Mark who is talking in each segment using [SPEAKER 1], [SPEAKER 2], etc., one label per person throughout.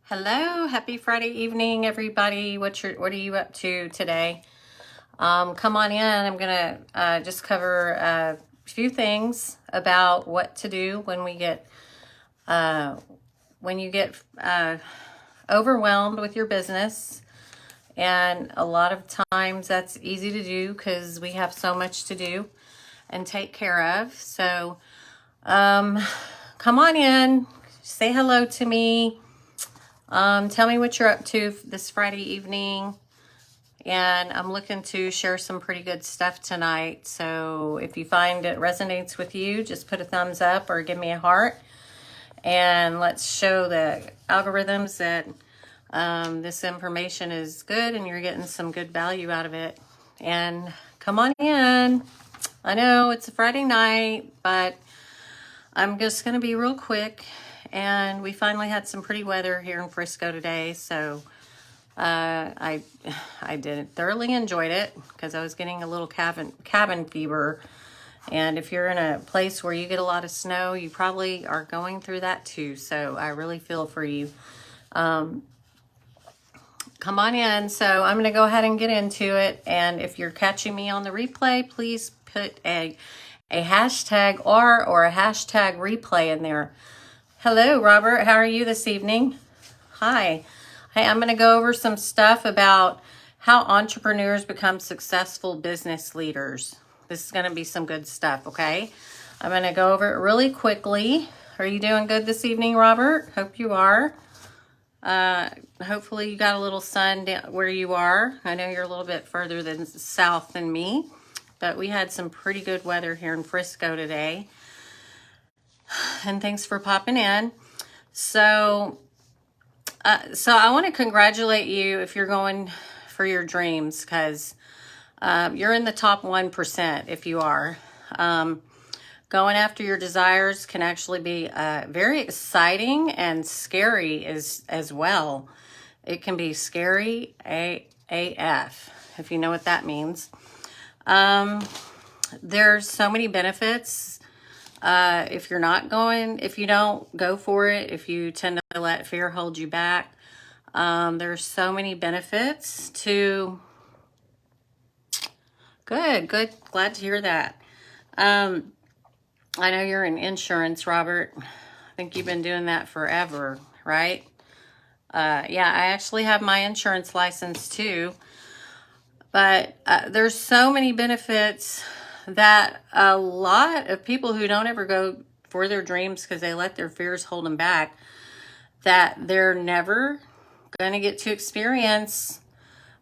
[SPEAKER 1] Hello, happy Friday evening, everybody. What are you up to today? Come on in. I'm gonna just cover a few things about what to do when you get overwhelmed with your business. And a lot of times that's easy to do because we have so much to do and take care of. So come on in, say hello to me. Tell me what you're up to this Friday evening. And I'm looking to share some pretty good stuff tonight. So if you find it resonates with you, just put a thumbs up or give me a heart. And let's show the algorithms that this information is good and you're getting some good value out of it. And come on in. I know it's a Friday night, but I'm just going to be real quick. And we finally had some pretty weather here in Frisco today, so I thoroughly enjoyed it because I was getting a little cabin fever. And if you're in a place where you get a lot of snow, you probably are going through that too. So I really feel for you. Come on in. So I'm going to go ahead and get into it. And if you're catching me on the replay, please put a hashtag or a hashtag replay in there. Hello, Robert. How are you this evening? Hi. Hey, I'm going to go over some stuff about how entrepreneurs become successful business leaders. This is going to be some good stuff, okay? I'm going to go over it really quickly. Are you doing good this evening, Robert? Hope you are. Hopefully you got a little sun down where you are. I know you're a little bit further south than me, but we had some pretty good weather here in Frisco today. And thanks for popping in. So I want to congratulate you if you're going for your dreams, because you're in the top 1% if you are. Going after your desires can actually be very exciting and scary as well. It can be scary AF, if you know what that means. There's so many benefits. If you don't go for it, if you tend to let fear hold you back, there's so many benefits to. Good. Glad to hear that. I know you're in insurance, Robert. I think you've been doing that forever, right? Yeah, I actually have my insurance license too. But there's so many benefits that a lot of people who don't ever go for their dreams because they let their fears hold them back, that they're never going to get to experience,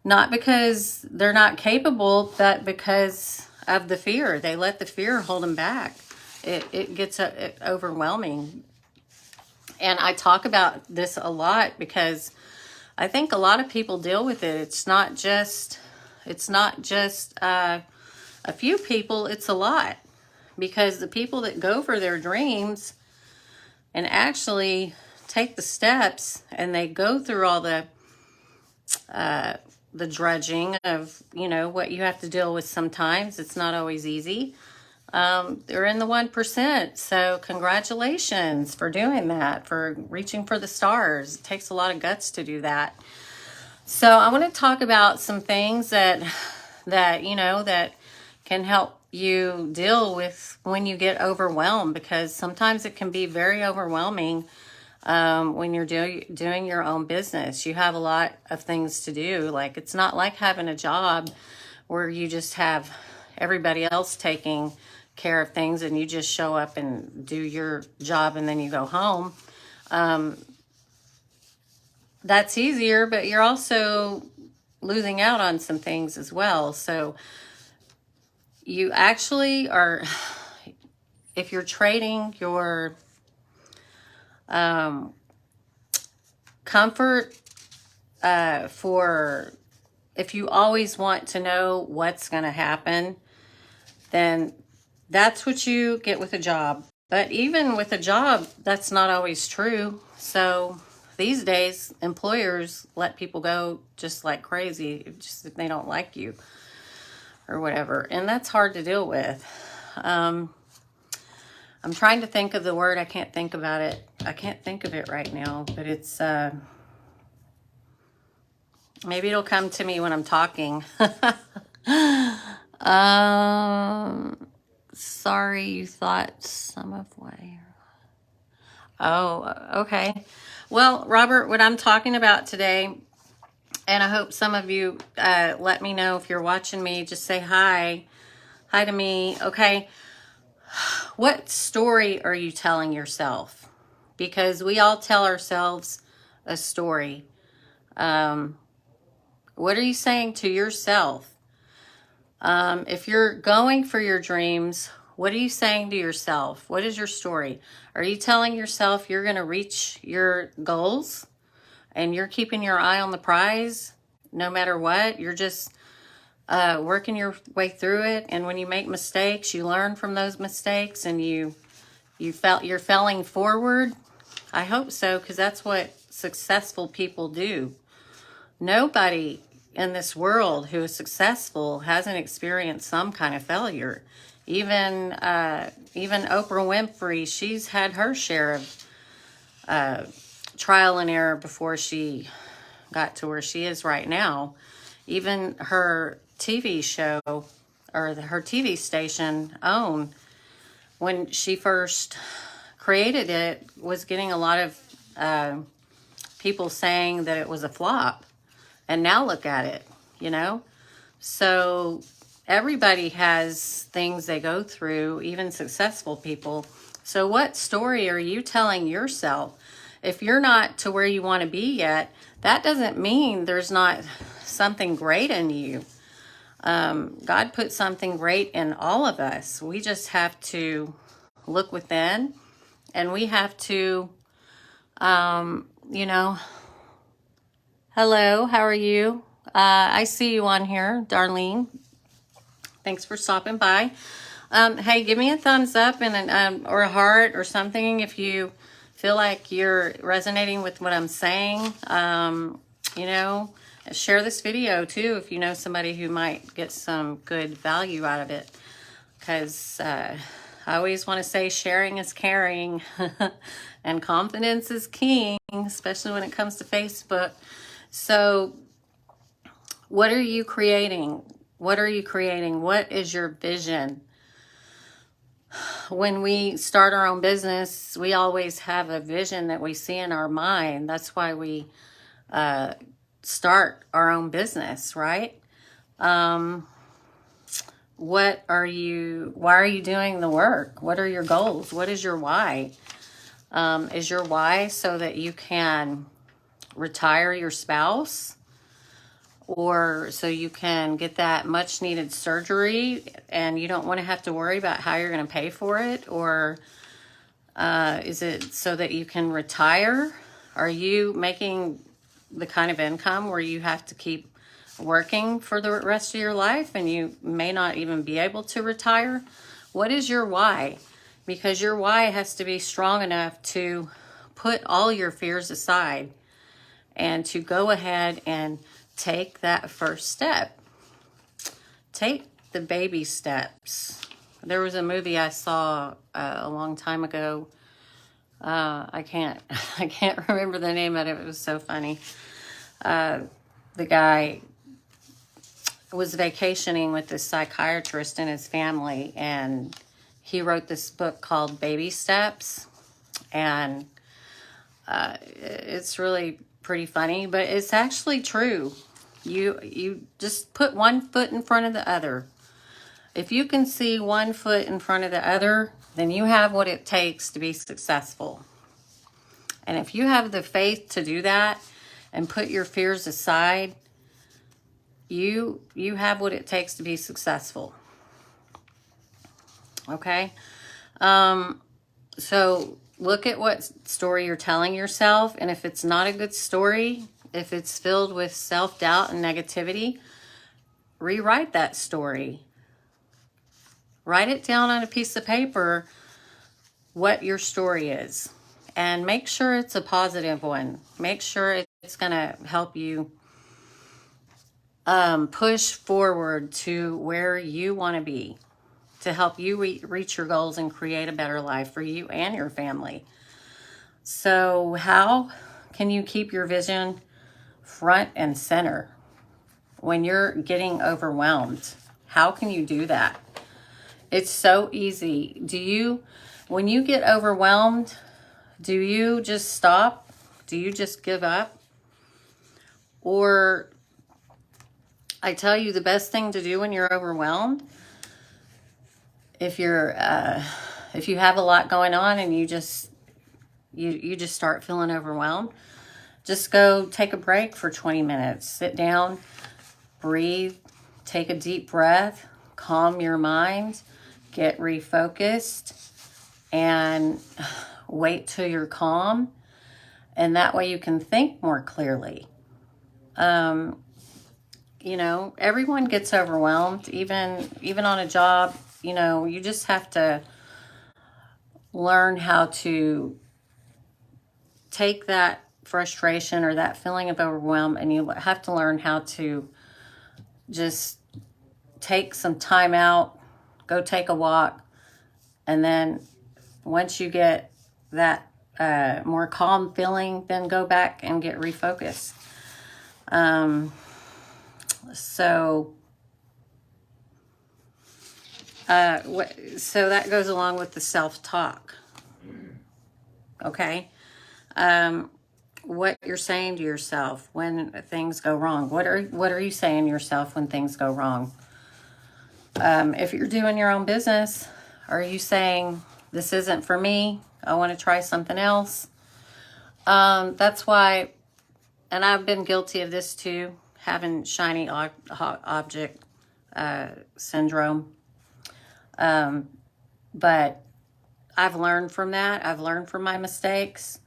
[SPEAKER 1] not because they're not capable, but because of the fear. They let the fear hold them back. It gets overwhelming. And I talk about this a lot because I think a lot of people deal with it. It's not just a few people, it's a lot, because the people that go for their dreams and actually take the steps and they go through all the drudging of, what you have to deal with sometimes. It's not always easy. They're in the 1%. So congratulations for doing that, for reaching for the stars. It takes a lot of guts to do that. So I want to talk about some things that can help you deal with when you get overwhelmed, because sometimes it can be very overwhelming when you're doing your own business. You have a lot of things to do. Like, it's not like having a job where you just have everybody else taking care of things and you just show up and do your job and then you go home. That's easier, but you're also losing out on some things as well. So you actually are, if you're trading your comfort if you always want to know what's going to happen, then that's what you get with a job. But even with a job, that's not always true. So these days, employers let people go just like crazy, just if they don't like you or whatever. And that's hard to deal with. I'm trying to think of the word. I can't think about it. I can't think of it right now, but it's Maybe it'll come to me when I'm talking. Sorry you thought some of what... Oh, okay. Well, Robert, what I'm talking about today, and I hope some of you let me know if you're watching me, just say hi. Hi to me. Okay. What story are you telling yourself? Because we all tell ourselves a story. What are you saying to yourself? If you're going for your dreams, what are you saying to yourself? What is your story? Are you telling yourself you're going to reach your goals and you're keeping your eye on the prize no matter what? You're just working your way through it, and when you make mistakes, you learn from those mistakes, and you're failing forward. I hope so, because that's what successful people do. Nobody in this world who is successful hasn't experienced some kind of failure. Even Oprah Winfrey, she's had her share of trial and error before she got to where she is right now. Even her TV show, or her TV station, OWN, when she first created it, was getting a lot of people saying that it was a flop. And now look at it, you know? So everybody has things they go through, even successful people. So what story are you telling yourself? If you're not to where you want to be yet, that doesn't mean there's not something great in you. God put something great in all of us. We just have to look within, and we have to, you know, hello, how are you? I see you on here, Darlene. Thanks for stopping by. Hey, give me a thumbs up and or a heart or something if you feel like you're resonating with what I'm saying. You know, share this video too if you know somebody who might get some good value out of it. Because I always want to say sharing is caring and confidence is king, especially when it comes to Facebook. So what are you creating? What are you creating? What is your vision? When we start our own business, we always have a vision that we see in our mind. That's why we start our own business, right? Why are you doing the work? What are your goals? What is your why? Is your why so that you can retire your spouse? Or so you can get that much needed surgery and you don't want to have to worry about how you're going to pay for it? Or is it so that you can retire? Are you making the kind of income where you have to keep working for the rest of your life and you may not even be able to retire? What is your why? Because your why has to be strong enough to put all your fears aside and to go ahead and take that first step. Take the baby steps. There was a movie I saw a long time ago. I can't remember the name of it. It was so funny. The guy was vacationing with this psychiatrist and his family, and he wrote this book called Baby Steps, and it's really pretty funny, but it's actually true. You just put one foot in front of the other. If you can see one foot in front of the other, then you have what it takes to be successful. And if you have the faith to do that and put your fears aside, you have what it takes to be successful. Okay? So look at what story you're telling yourself, and if it's not a good story, if it's filled with self-doubt and negativity, rewrite that story. Write it down on a piece of paper what your story is, and make sure it's a positive one. Make sure it's going to help you push forward to where you want to be, to help you reach your goals and create a better life for you and your family. So how can you keep your vision front and center when you're getting overwhelmed. How can you do that? It's so easy. When you get overwhelmed, do you just stop? Do you just give up? Or I tell you, the best thing to do when you're overwhelmed, if you have a lot going on and you just start feeling overwhelmed, just go take a break for 20 minutes. Sit down, breathe, take a deep breath, calm your mind, get refocused, and wait till you're calm. And that way you can think more clearly. Everyone gets overwhelmed, even on a job. You just have to learn how to take that frustration or that feeling of overwhelm, and you have to learn how to just take some time out, go take a walk, and then once you get that more calm feeling, then go back and get refocused. So that goes along with the self-talk. Okay? What you're saying to yourself when things go wrong. What are you saying to yourself when things go wrong? If you're doing your own business, are you saying, this isn't for me, I want to try something else? That's why, and I've been guilty of this too, having shiny object syndrome. But I've learned from that. I've learned from my mistakes.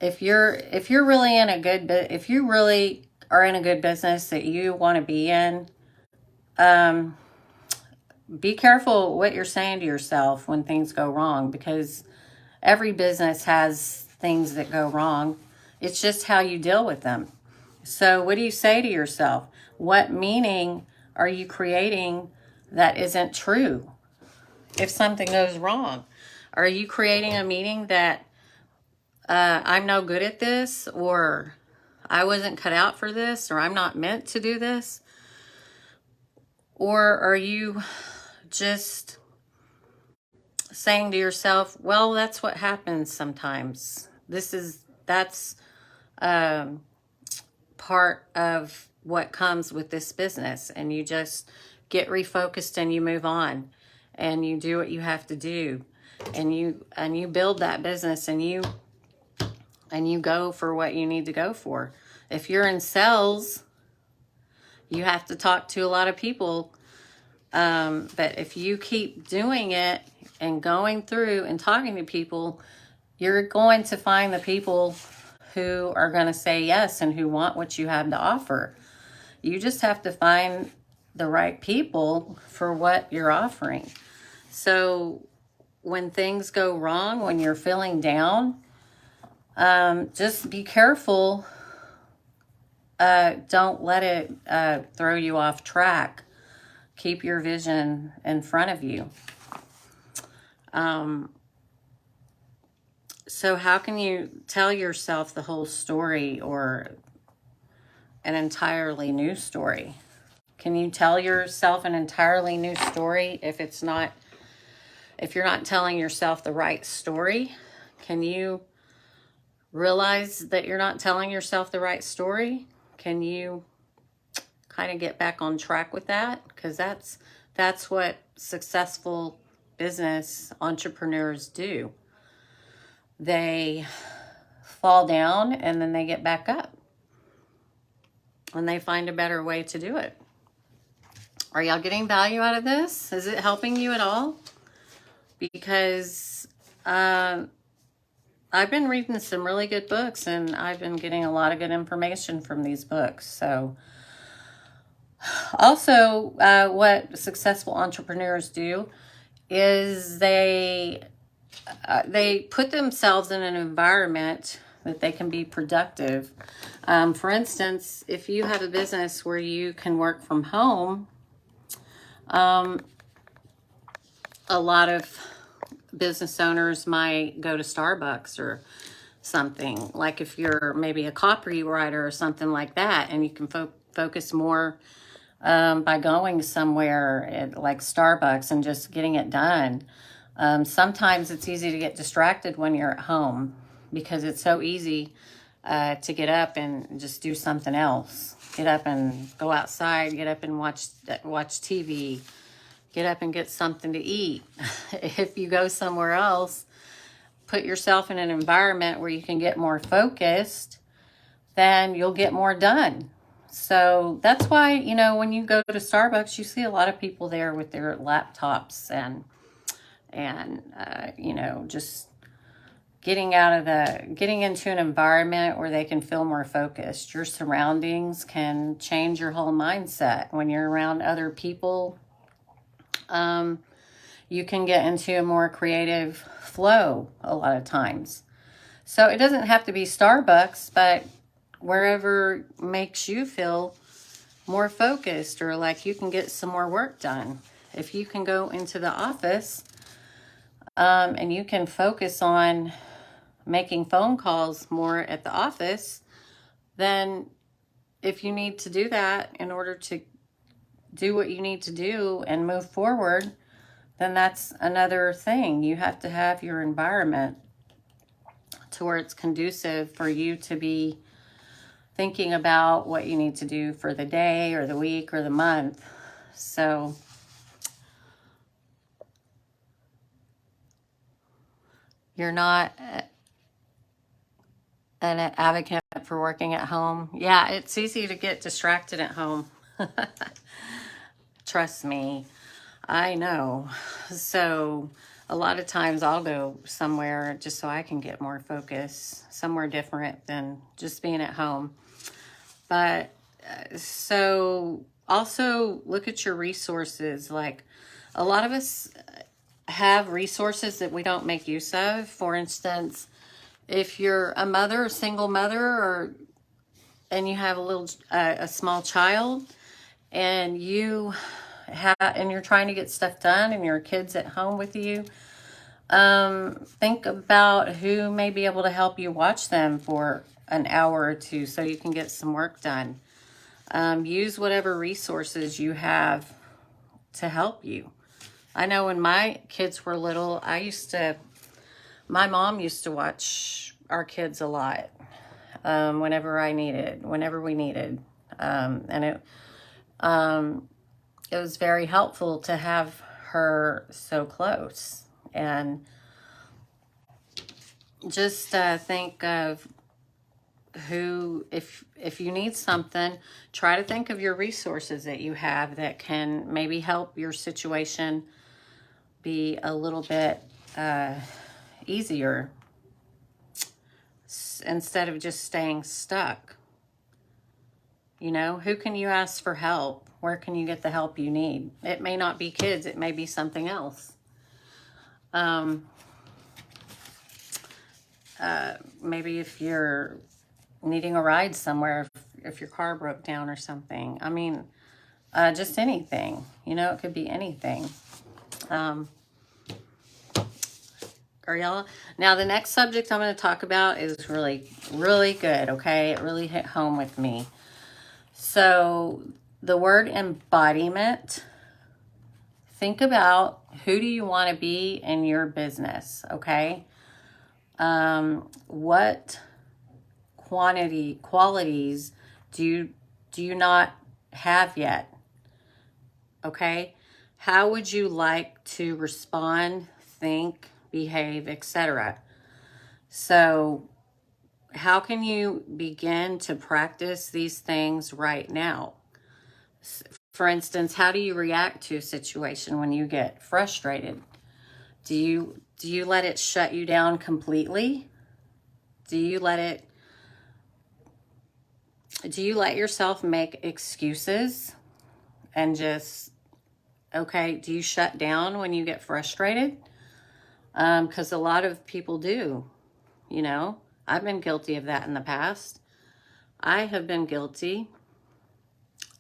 [SPEAKER 1] If you really are in a good business that you want to be in, be careful what you're saying to yourself when things go wrong, because every business has things that go wrong. It's just how you deal with them. So what do you say to yourself? What meaning are you creating that isn't true? If something goes wrong, are you creating a meaning that I'm no good at this, or I wasn't cut out for this, or I'm not meant to do this? Or are you just saying to yourself, well, that's what happens sometimes. That's part of what comes with this business, and you just get refocused and you move on and you do what you have to do, and you build that business, and you go for what you need to go for. If you're in sales, you have to talk to a lot of people. But if you keep doing it and going through and talking to people, you're going to find the people who are going to say yes and who want what you have to offer. You just have to find the right people for what you're offering. So when things go wrong, when you're feeling down, just be careful. Don't let it throw you off track. Keep your vision in front of you. So how can you tell yourself the whole story or an entirely new story? Can you tell yourself an entirely new story if you're not telling yourself the right story? Can you realize that you're not telling yourself the right story? Can you kind of get back on track with that? Because that's what successful business entrepreneurs do. They fall down and then they get back up and they find a better way to do it. Are y'all getting value out of this? Is it helping you at all? Because I've been reading some really good books, and I've been getting a lot of good information from these books. So also, what successful entrepreneurs do is they put themselves in an environment that they can be productive. For instance, if you have a business where you can work from home, a lot of business owners might go to Starbucks, or something, like if you're maybe a copywriter or something like that, and you can focus more by going somewhere like Starbucks and just getting it done. Sometimes it's easy to get distracted when you're at home because it's so easy to get up and just do something else. Get up and go outside, get up and watch TV, get up and get something to eat. If you go somewhere else, put yourself in an environment where you can get more focused, then you'll get more done. So that's why, you know, when you go to Starbucks, you see a lot of people there with their laptops and you know, just getting into an environment where they can feel more focused. Your surroundings can change your whole mindset. When you're around other people, you can get into a more creative flow a lot of times. So it doesn't have to be Starbucks, but wherever makes you feel more focused or like you can get some more work done. If you can go into the office and you can focus on making phone calls more at the office, then if you need to do that in order to do what you need to do and move forward, then that's another thing. You have to have your environment to where it's conducive for you to be thinking about what you need to do for the day or the week or the month. So you're not an advocate for working at home. Yeah, it's easy to get distracted at home. Trust me, I know. So a lot of times I'll go somewhere just so I can get more focus, somewhere different than just being at home. But so also look at your resources. Like a lot of us have resources that we don't make use of. For instance, if you're a mother, a single mother, and you have a small child, and you're trying to get stuff done, and your kid's at home with you, think about who may be able to help you watch them for an hour or two so you can get some work done. Use whatever resources you have to help you. I know when my kids were little, my mom used to watch our kids a lot whenever we needed. And it was very helpful to have her so close. And just think of who, if you need something, try to think of your resources that you have that can maybe help your situation be a little bit easier instead of just staying stuck. You know, who can you ask for help? Where can you get the help you need? It may not be kids, it may be something else. Maybe if you're needing a ride somewhere, if your car broke down or something. I mean, just anything. You know, it could be anything. Now, the next subject I'm going to talk about is really, really good, okay? It really hit home with me. So, the word embodiment. Think about who do you want to be in your business, okay? What qualities do you not have yet? Okay? How would you like to respond, think, behave, etc.? So, how can you begin to practice these things right now? For instance, how do you react to a situation when you get frustrated? Do you let it shut you down completely? Do you let yourself make excuses and just, okay, do you shut down when you get frustrated? Because a lot of people do, you know. I've been guilty of that in the past. I have been guilty.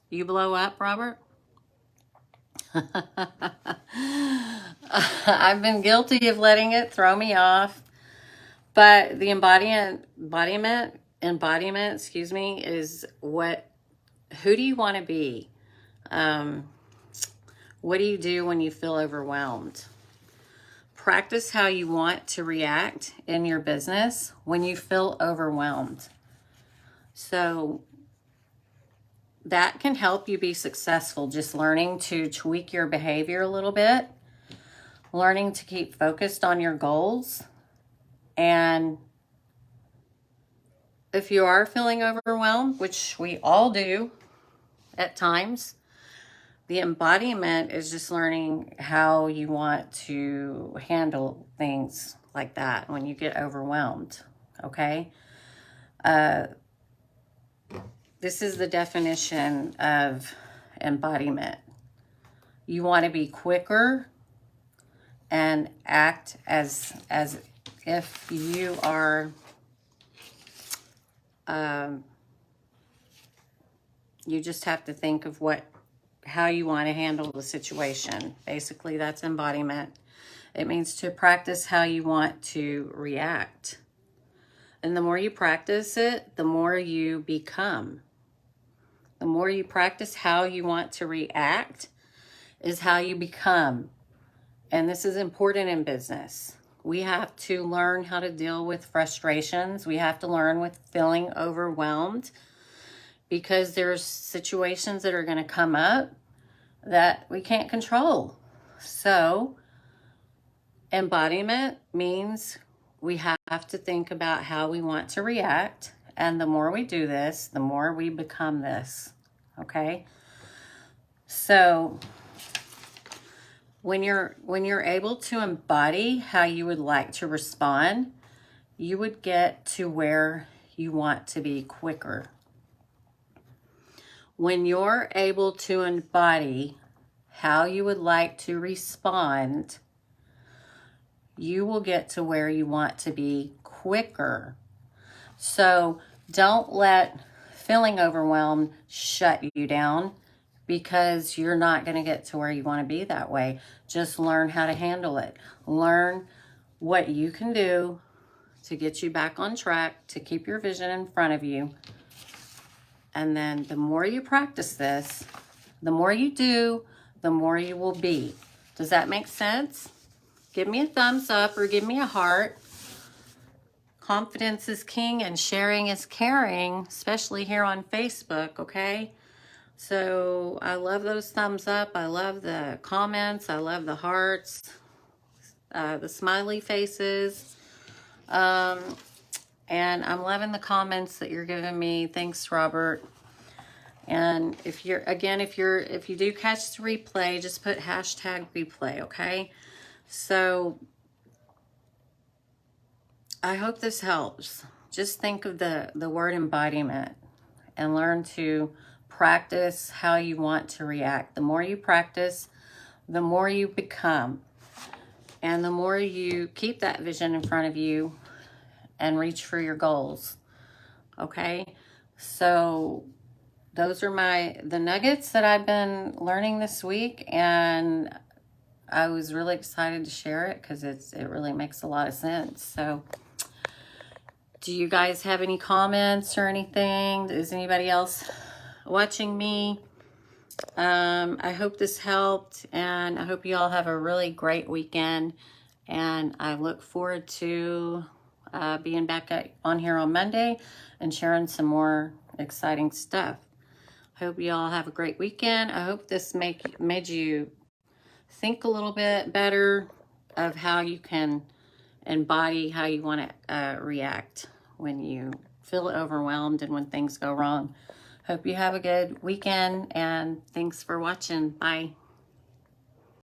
[SPEAKER 1] You blow up, Robert? I've been guilty of letting it throw me off. But the embodiment, excuse me, is who do you want to be? What do you do when you feel overwhelmed? Practice how you want to react in your business when you feel overwhelmed. So that can help you be successful, just learning to tweak your behavior a little bit, learning to keep focused on your goals. And if you are feeling overwhelmed, which we all do at times, the embodiment is just learning how you want to handle things like that when you get overwhelmed, okay? This is the definition of embodiment. You want to be quicker and act as if you are you just have to think of how you want to handle the situation. Basically, that's embodiment. It means to practice how you want to react. And the more you practice it, the more you become. The more you practice how you want to react is how you become. And this is important in business. We have to learn how to deal with frustrations. We have to learn with feeling overwhelmed, because there's situations that are going to come up that we can't control. So embodiment means we have to think about how we want to react. And the more we do this, the more we become this. Okay? So when you're able to embody how you would like to respond, you would get to where you want to be quicker. When you're able to embody how you would like to respond, you will get to where you want to be quicker. So don't let feeling overwhelmed shut you down, because you're not going to get to where you want to be that way. Just learn how to handle it. Learn what you can do to get you back on track, to keep your vision in front of you. And then the more you practice this, the more you do, the more you will be. Does that make sense? Give me a thumbs up or give me a heart. Confidence is king and sharing is caring, especially here on Facebook, okay? So I love those thumbs up. I love the comments. I love the hearts, the smiley faces. And I'm loving the comments that you're giving me. Thanks, Robert. And if you do catch the replay, just put #replay, okay? So I hope this helps. Just think of the word embodiment and learn to practice how you want to react. The more you practice, the more you become. And the more you keep that vision in front of you and reach for your goals. Okay? So those are the nuggets that I've been learning this week, and I was really excited to share it because it really makes a lot of sense. So do you guys have any comments or anything? Is anybody else watching me? I hope this helped, and I hope you all have a really great weekend, and I look forward to being back on here on Monday and sharing some more exciting stuff. I hope you all have a great weekend. I hope this made you think a little bit better of how you can embody how you want to react when you feel overwhelmed and when things go wrong. Hope you have a good weekend, and thanks for watching. Bye.